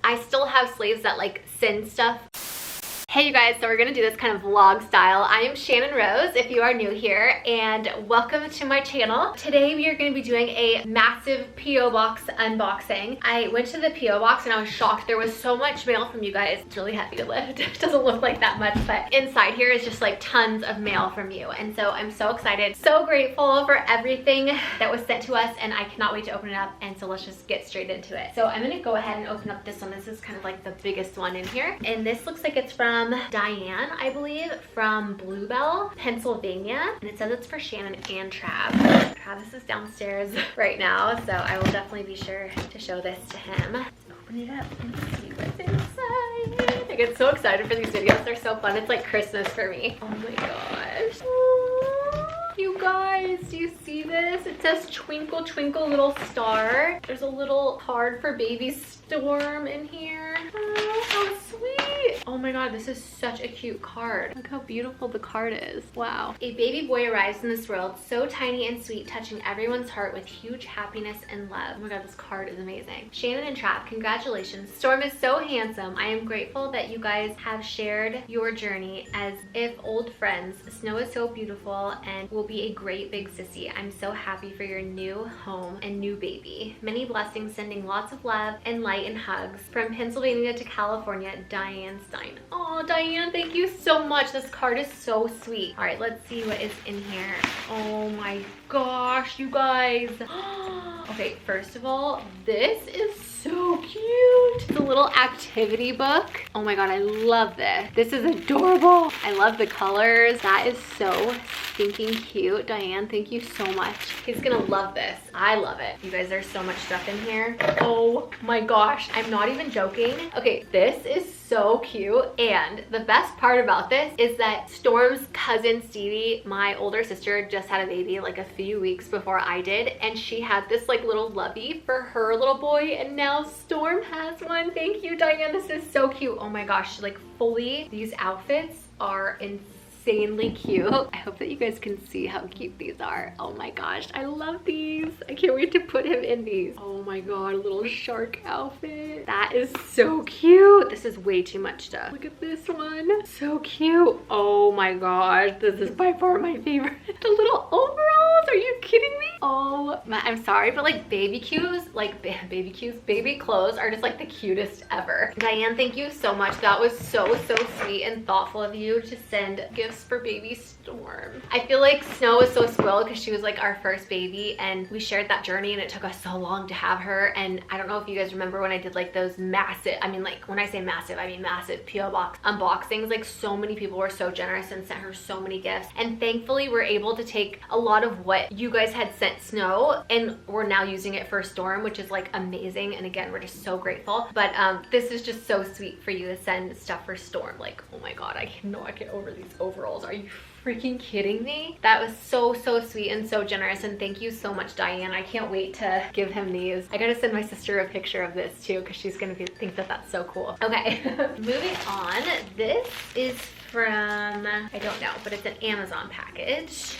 I still have slaves that like send stuff. Hey you guys, so we're gonna do this kind of vlog style. I am Channon Rose, if you are new here, and welcome to my channel. Today we are gonna be doing a massive P.O. box unboxing. I went to the P.O. box and I was shocked. There was so much mail from you guys. It's really heavy to lift. It doesn't look like that much, but inside here is just like tons of mail from you. And so I'm so excited, so grateful for everything that was sent to us, and I cannot wait to open it up. And so let's just get straight into it. So I'm gonna go ahead and open up this one. This is kind of like the biggest one in here. And this looks like it's from Diane, I believe, from Bluebell, Pennsylvania. And it says it's for Shannon and Trav. Travis is downstairs right now, so I will definitely be sure to show this to him. Let's open it up and see what's inside. I get so excited for these videos. They're so fun. It's like Christmas for me. Oh my gosh. You guys, do you see this? It says twinkle twinkle little star. There's a little card for baby Storm in here. Oh, how sweet. Oh my god, this is such a cute card. Look how beautiful the card is. Wow. A baby boy arrives in this world, so tiny and sweet, touching everyone's heart with huge happiness and love. Oh my god, this card is amazing. Shannon and Trav, congratulations. Storm is so handsome. I am grateful that you guys have shared your journey as if old friends. Snow is so beautiful and will be a great big sissy. I'm so happy for your new home and new baby. Many blessings, sending lots of love and light and hugs. From Pennsylvania to California, Diane Stein. Oh, Diane, thank you so much. This card is so sweet. All right, let's see what is in here. Oh my gosh, you guys. Okay, first of all, this is so cute. It's a little activity book. Oh my god, I love this. This is adorable. I love the colors. That is so stinking cute. Diane, thank you so much. He's gonna love this. I love it. You guys, there's so much stuff in here. Oh my gosh, I'm not even joking. Okay, this is so cute, and the best part about this is that Storm's cousin Stevie, my older sister, just had a baby like a few weeks before I did, and she had this like little lovey for her little boy, and now Storm has one. Thank you, Diane. This is so cute. Oh my gosh, like fully, these outfits are insanely cute. I hope that you guys can see how cute these are. Oh my gosh, I love these. I can't wait to put him in these. Oh my god, a little shark outfit. That is so cute. This is way too much stuff. Look at this one. So cute. Oh my gosh, this is by far my favorite. The little overalls, are you kidding me? Oh my, I'm sorry, but like baby clothes are just like the cutest ever. Diane, thank you so much. That was so sweet and thoughtful of you to send gifts for baby Storm. I feel like Snow was so spoiled because she was like our first baby, and we shared that journey, and it took us so long to have her. And I don't know if you guys remember when I did like those massive, I mean, like when I say massive, I mean massive P.O. box unboxings. Like so many people were so generous and sent her so many gifts, and thankfully we're able to take a lot of what you guys had sent Snow, and we're now using it for Storm, which is like amazing. And again, we're just so grateful. But this is just so sweet for you to send stuff for Storm. Like, oh my god, I cannot get over these overalls. Are you freaking kidding me? That was so sweet and so generous, and thank you so much, Diane. I can't wait to give him these. I gotta send my sister a picture of this too, because she's gonna think that that's so cool. Okay. Moving on, this is from, I don't know, but it's an Amazon package.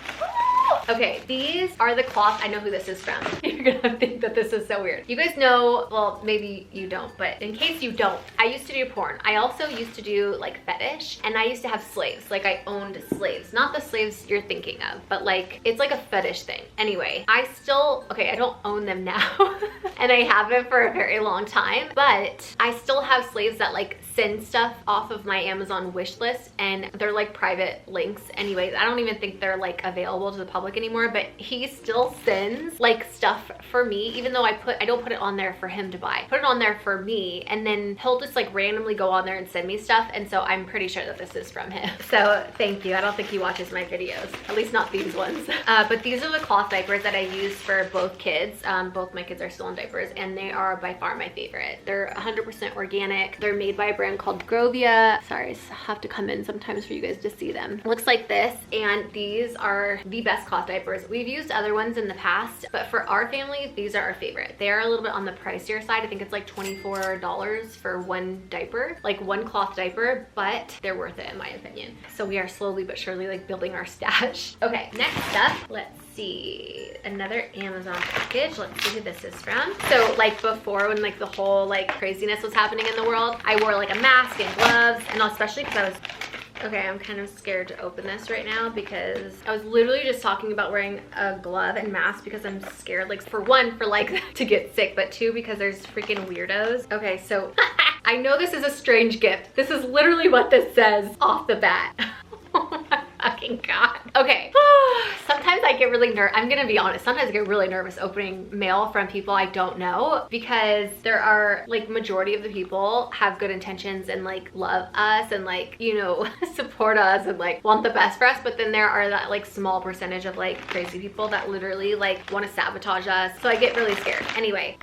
Okay, these are the cloth. I know who this is from. You're gonna think that this is so weird. You guys know, well, maybe you don't, but in case you don't, I used to do porn. I also used to do like fetish, and I used to have slaves. Like I owned slaves. Not the slaves you're thinking of, but like, it's like a fetish thing. Anyway, I still, okay, I don't own them now, and I haven't for a very long time, but I still have slaves that like send stuff off of my Amazon wish list, and they're like private links. Anyways, I don't even think they're like available to the public anymore, but he still sends like stuff for me, even though I don't put it on there for him to buy. Put it on there for me, and then he'll just like randomly go on there and send me stuff, and so I'm pretty sure that this is from him. So thank you. I don't think he watches my videos, at least not these ones. But these are the cloth diapers that I use for both kids. Both my kids are still in diapers, and they are by far my favorite. They're 100% organic. They're made by a brand called Grovia. Sorry, I have to come in sometimes for you guys to see them. It looks like this, and these are the best cloth washcloth diapers. We've used other ones in the past, but for our family, these are our favorite. They are a little bit on the pricier side. I think it's like $24 for one diaper, like one cloth diaper, but they're worth it in my opinion. So we are slowly but surely like building our stash. Okay, next up, let's see, another Amazon package. Let's see who this is from. So like before, when like the whole like craziness was happening in the world, I wore like a mask and gloves, and especially because I was, okay, I'm kind of scared to open this right now because I was literally just talking about wearing a glove and mask because I'm scared, like for one, for like to get sick, but two, because there's freaking weirdos. Okay, so I know this is a strange gift. This is literally what this says off the bat. Oh my fucking God. Okay. Sometimes I get really I'm gonna be honest, sometimes I get really nervous opening mail from people I don't know, because there are like majority of the people have good intentions and like love us and like, you know, support us and like want the best for us, but then there are that like small percentage of like crazy people that literally like want to sabotage us. So I get really scared. Anyway,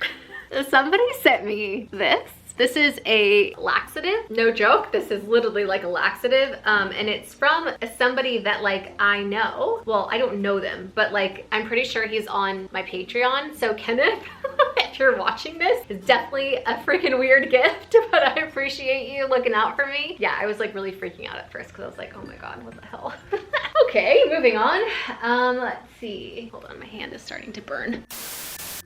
somebody sent me this. This is a laxative, no joke. This is literally like a laxative, and it's from somebody that like I know. Well, I don't know them, but like I'm pretty sure he's on my Patreon. So Kenneth, if you're watching this, it's definitely a freaking weird gift, but I appreciate you looking out for me. Yeah, I was like really freaking out at first because I was like, oh my God, what the hell? Okay, moving on. Let's see. Hold on, my hand is starting to burn.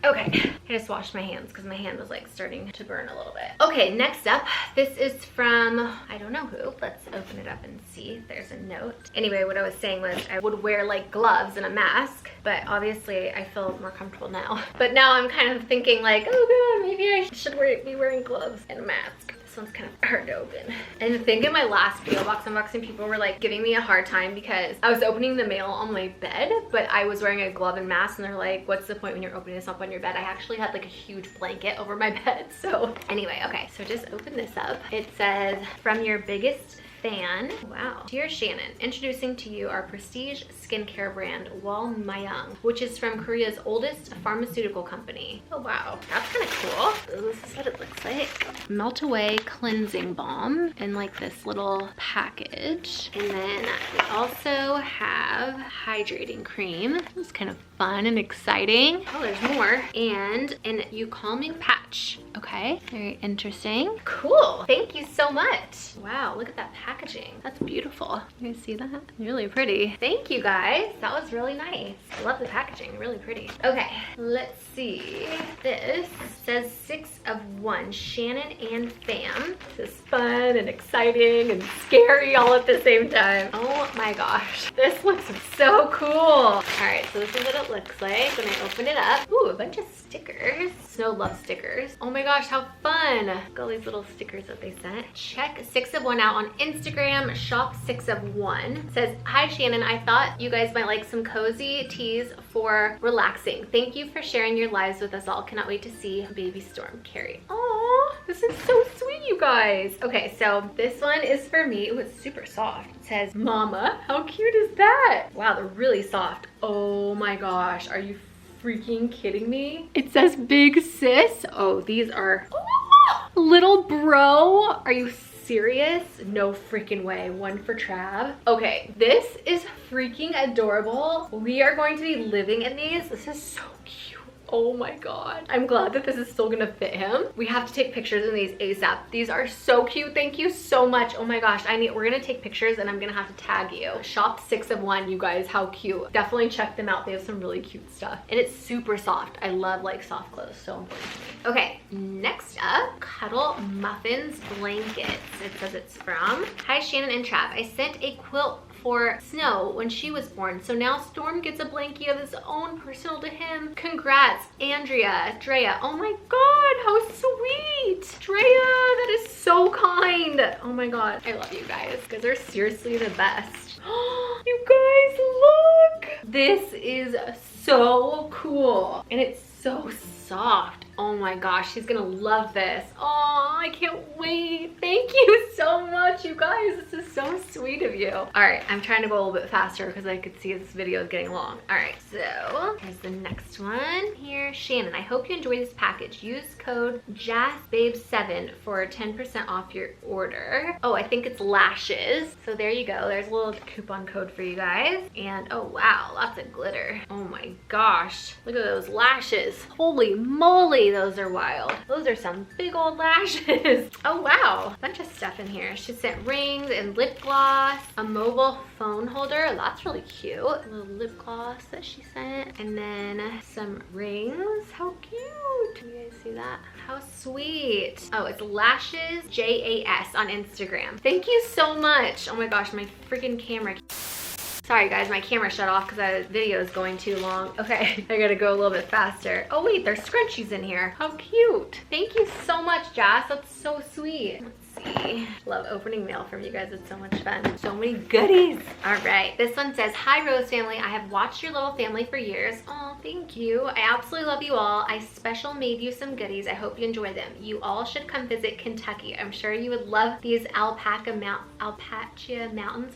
Okay, I just washed my hands because my hand was like starting to burn a little bit. Okay, next up, this is from, I don't know who. Let's open it up and see if there's a note. Anyway, what I was saying was I would wear like gloves and a mask, but obviously I feel more comfortable now. But now I'm kind of thinking like, oh God, maybe I should be wearing gloves and a mask. This one's kind of hard to open. And I think in my last PO box unboxing, people were like giving me a hard time because I was opening the mail on my bed, but I was wearing a glove and mask, and they're like, what's the point when you're opening this up on your bed? I actually had like a huge blanket over my bed. So anyway, okay, so just open this up. It says, from your biggest fan. Wow. Dear Shannon, introducing to you our prestige skincare brand, Walmayang, which is from Korea's oldest pharmaceutical company. Oh wow, that's kind of cool. This is what it looks like. Melt Away Cleansing Balm in like this little package. And then we also have hydrating cream. It's kind of fun and exciting. Oh, there's more. And an You Calming patch. Okay, very interesting. Cool, thank you so much. Wow, look at that packaging. That's beautiful. You guys see that? Really pretty. Thank you guys, that was really nice. I love the packaging, really pretty. Okay, let's see. This says 6 of 1, Shannon and fam. This is fun and exciting and scary all at the same time. Oh my gosh, this looks so cool. All right, so this is what it looks like when I open it up. Ooh, a bunch of stickers. Snow loves stickers. Oh my gosh, how fun. Look at all these little stickers that they sent. Check 6 of 1 out on Instagram, shop 6 of 1. It says, hi Shannon, I thought you guys might like some cozy teas for relaxing. Thank you for sharing your lives with us all. Cannot wait to see baby Storm carry. Oh, this is so sweet, you guys. Okay, so this one is for me. Ooh, it's super soft. It says, Mama, how cute is that? Wow, they're really soft. Oh my gosh, are you freaking kidding me? It says big sis. Oh, these are little bro. Are you serious? No freaking way. One for Trav. Okay, this is freaking adorable. We are going to be living in these. This is so cute. Oh my God. I'm glad that this is still gonna fit him. We have to take pictures in these ASAP. These are so cute. Thank you so much. Oh my gosh. We're gonna take pictures and I'm gonna have to tag you. Shop 6 of 1, you guys. How cute. Definitely check them out. They have some really cute stuff. And it's super soft. I love like soft clothes. So important to me. Okay, next up, Cuddle Muffins Blankets. It says it's from. Hi Shannon and Trav. I sent a quilt for Snow when she was born, so now Storm gets a blankie of his own personal to him. Congrats, Andrea, Drea. Oh my God, how sweet. Drea, that is so kind. Oh my God, I love you guys. You guys are seriously the best. You guys, look. This is so cool. And it's so soft. Oh my gosh, she's gonna love this. Oh, I can't wait. Thank you so much, you guys. This is so sweet of you. All right, I'm trying to go a little bit faster because I could see this video is getting long. All right, so here's the next one here. Shannon, I hope you enjoy this package. Use code JazzBabe7 for 10% off your order. Oh, I think it's lashes. So there you go. There's a little coupon code for you guys. And oh wow, lots of glitter. Oh my gosh, look at those lashes. Holy moly, those are wild. Those are some big old lashes. Oh wow, bunch of stuff in here. She sent rings and lip gloss, a mobile phone holder. That's really cute. A little lip gloss that she sent. And then some rings. How cute. Can you guys see that? How sweet. Oh, it's Lashes JAS on Instagram. Thank you so much. Oh my gosh, my freaking camera. Sorry guys, my camera shut off because the video is going too long. Okay, I gotta go a little bit faster. Oh wait, there's scrunchies in here. How cute. Thank you so much, Jazz. That's so sweet. Let's see. Love opening mail from you guys. It's so much fun. So many goodies. All right, this one says, hi Rose family. I have watched your little family for years. Oh, thank you. I absolutely love you all. I special made you some goodies. I hope you enjoy them. You all should come visit Kentucky. I'm sure you would love these Alpaca Mountains.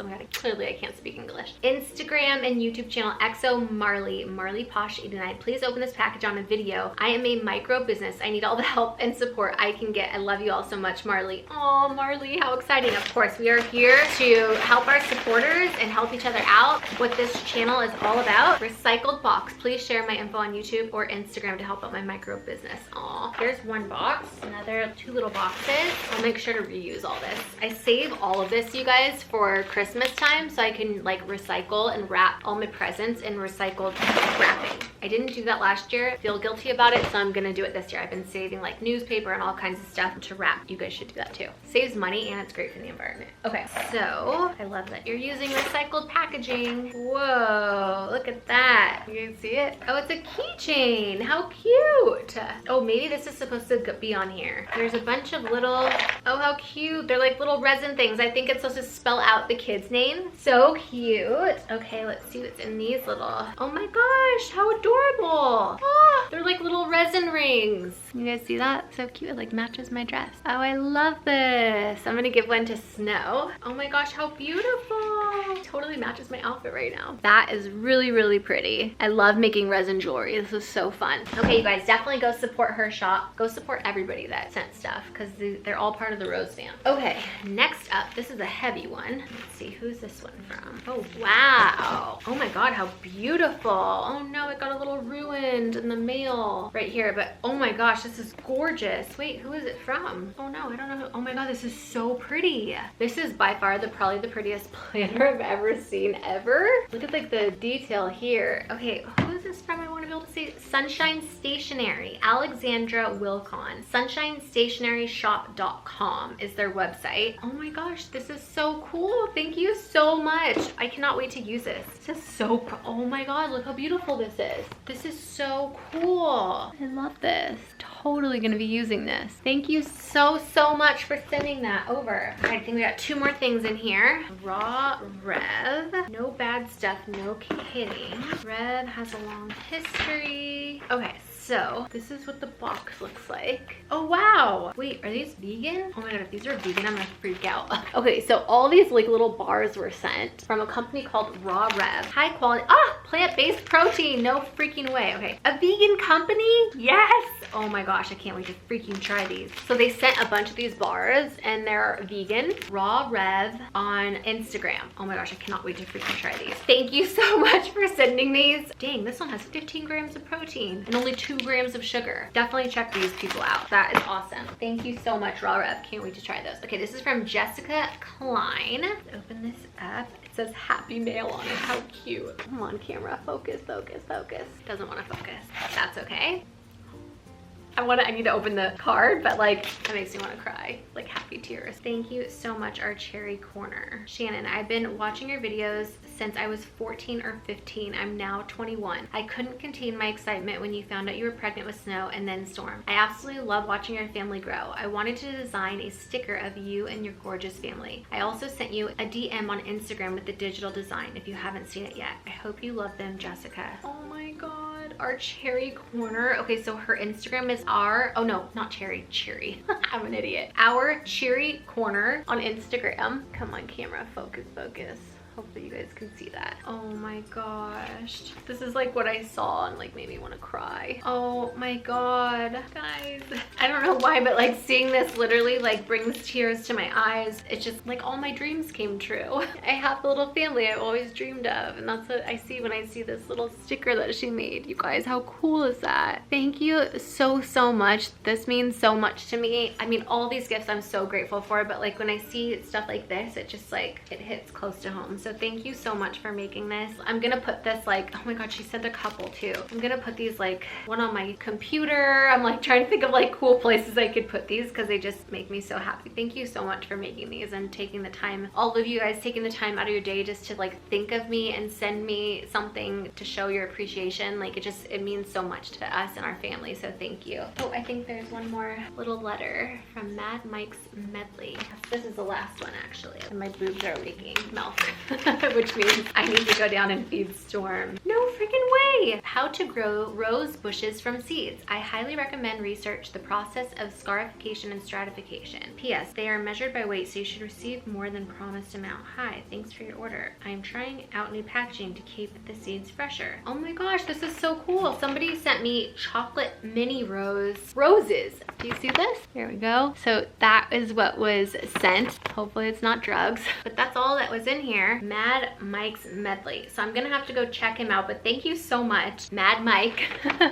Oh my god, clearly I can't speak English. Instagram and YouTube channel XO Marley Posh 89. Please open this package on a video. I am a micro business. I need all the help and support I can get. I love you all so much, Marley. Oh, Marley, how exciting. Of course, we are here to help our supporters and help each other out. What this channel is all about. Recycled box. Please share my info on YouTube or Instagram to help out my micro business. Aw, here's one box, another 2 little boxes. I'll make sure to reuse all this. I save all of this, you guys, for Christmas time so I can like recycle and wrap all my presents in recycled wrapping. I didn't do that last year. I feel guilty about it, so I'm gonna do it this year. I've been saving like newspaper and all kinds of stuff to wrap. You guys should do that too. Saves money and it's great for the environment. Okay, so I love that you're using recycled packaging. Whoa, look at that. You guys see it? Oh, it's a keychain. How cute. Oh, maybe this is supposed to be on here. There's a bunch of little, oh, how cute. They're like little resin things. I think it's supposed to spell out the kid's name. So cute. Okay, let's see what's in these little, oh my gosh, how adorable. Oh, they're like little resin rings. You guys see that? So cute. It like matches my dress. Oh, I love this. I'm gonna give one to Snow. Oh my gosh, how beautiful. Totally matches my outfit right now. That is really, really pretty. I love making resin jewelry. This is so fun. Okay, you guys, definitely go support her shop. Go support everybody that sent stuff because they're all part of the Rose fam. Okay, next up, this is a heavy one. Let's see, who's this one from? Oh, wow. Oh my God, how beautiful. Oh no, it got a little ruined in the mail right here, but oh my gosh, this is gorgeous. Wait, who is it from? Oh no, I don't know who. Oh my God, this is so pretty. This is by far probably the prettiest planner I've ever seen ever. Look at like the detail here. Okay, who is this from? I want to be able to say Sunshine Stationery, Alexandra Wilcon. SunshineStationeryShop.com is their website. Oh my gosh, this is so cool. Thank you so much. I cannot wait to use this. This is so, oh my God, look how beautiful this is. This is so cool. I love this. Totally gonna be using this. Thank you so much for sending that over. All right, I think we got 2 more things in here. Raw Rev. No bad stuff, no kidding. Rev has a long history. Okay, so this is what the box looks like. Oh wow. Wait, are these vegan? Oh my God, if these are vegan, I'm gonna freak out. Okay, so all these like little bars were sent from a company called Raw Rev. High quality, plant-based protein, no freaking way. Okay, a vegan company? Yes. Oh my gosh, I can't wait to freaking try these. So they sent a bunch of these bars and they're vegan. Raw Rev on Instagram. Oh my gosh, I cannot wait to freaking try these. Thank you so much for sending these. Dang, this one has 15 grams of protein and only 2 grams of sugar. Definitely check these people out. That is awesome. Thank you so much, Raw Rev. Can't wait to try those. Okay, this is from Jessica Klein. Let's open this up. It says happy mail on it. How cute. Come on, camera. Focus, focus, focus. Doesn't want to focus. That's okay. I need to open the card, but like, that makes me want to cry, like happy tears. Thank you so much, our cherry corner. Shannon, I've been watching your videos since I was 14 or 15. I'm now 21. I couldn't contain my excitement when you found out you were pregnant with Snow and then Storm. I absolutely love watching your family grow. I wanted to design a sticker of you and your gorgeous family. I also sent you a DM on Instagram with the digital design if you haven't seen it yet. I hope you love them, Jessica. Oh my God. our cherry corner. Okay, so her Instagram is oh no, not cherry, cherry. I'm an idiot. Our cherry corner on Instagram. Come on, camera, focus, focus. Hopefully you guys can see that. Oh my gosh. This is like what I saw and like made me want to cry. Oh my God, guys. I don't know why, but like seeing this literally like brings tears to my eyes. It's just like all my dreams came true. I have the little family I've always dreamed of, and that's what I see when I see this little sticker that she made. You guys, how cool is that? Thank you so much. This means so much to me. I mean, all these gifts I'm so grateful for, but like when I see stuff like this, it just like, it hits close to home. So thank you so much for making this. I'm gonna put this like, oh my God, she sent a couple too. I'm gonna put these like one on my computer. I'm like trying to think of like cool places I could put these because they just make me so happy. Thank you so much for making these and taking the time, all of you guys taking the time out of your day just to like think of me and send me something to show your appreciation. Like it means so much to us and our family, so thank you. Oh, I think there's one more little letter from Mad Mike's Medley. This is the last one actually. And my boobs are leaking milk. Which means I need to go down and feed Storm. No freaking way! How to grow rose bushes from seeds. I highly recommend research the process of scarification and stratification. P.S. They are measured by weight, so you should receive more than promised amount. Hi, thanks for your order. I am trying out new packaging to keep the seeds fresher. Oh my gosh, this is so cool. Somebody sent me chocolate mini roses. Do you see this? Here we go. So that is what was sent. Hopefully it's not drugs, but that's all that was in here. Mad Mike's Medley. So I'm gonna have to go check him out, but thank you so much, Mad Mike,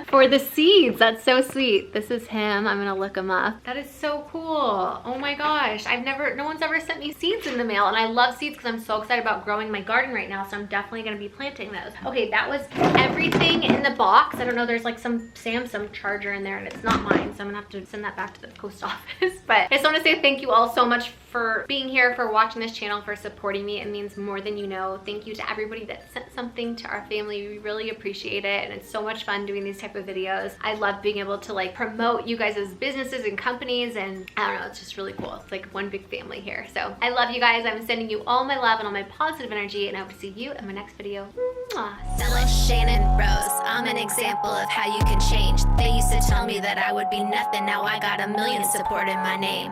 for the seeds. That's so sweet. This is him. I'm gonna look him up. That is so cool. Oh my gosh. No one's ever sent me seeds in the mail, and I love seeds because I'm so excited about growing my garden right now, so I'm definitely gonna be planting those. Okay, that was everything in the box. I don't know, there's like some Samsung charger in there and it's not mine, so I'm gonna have to send that back to the post office. But I just wanna say thank you all so much for being here, for watching this channel, for supporting me. It means more than you know. Thank you to everybody that sent something to our family. We really appreciate it, and it's so much fun doing these type of videos. I love being able to like promote you guys as businesses and companies, and I don't know, it's just really cool. It's like one big family here. So I love you guys. I'm sending you all my love and all my positive energy, and I hope to see you in my next video. Mwah. Fellow Channon Rose, I'm an example of how you can change. They used to tell me that I would be nothing. Now I got a million supporting my name.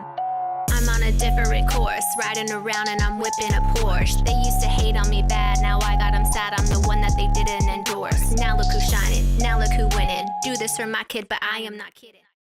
I'm on a different course, riding around and I'm whipping a Porsche. They used to hate on me bad, now I got them sad. I'm the one that they didn't endorse. Now look who's shining, now look who winning. Do this for my kid, but I am not kidding.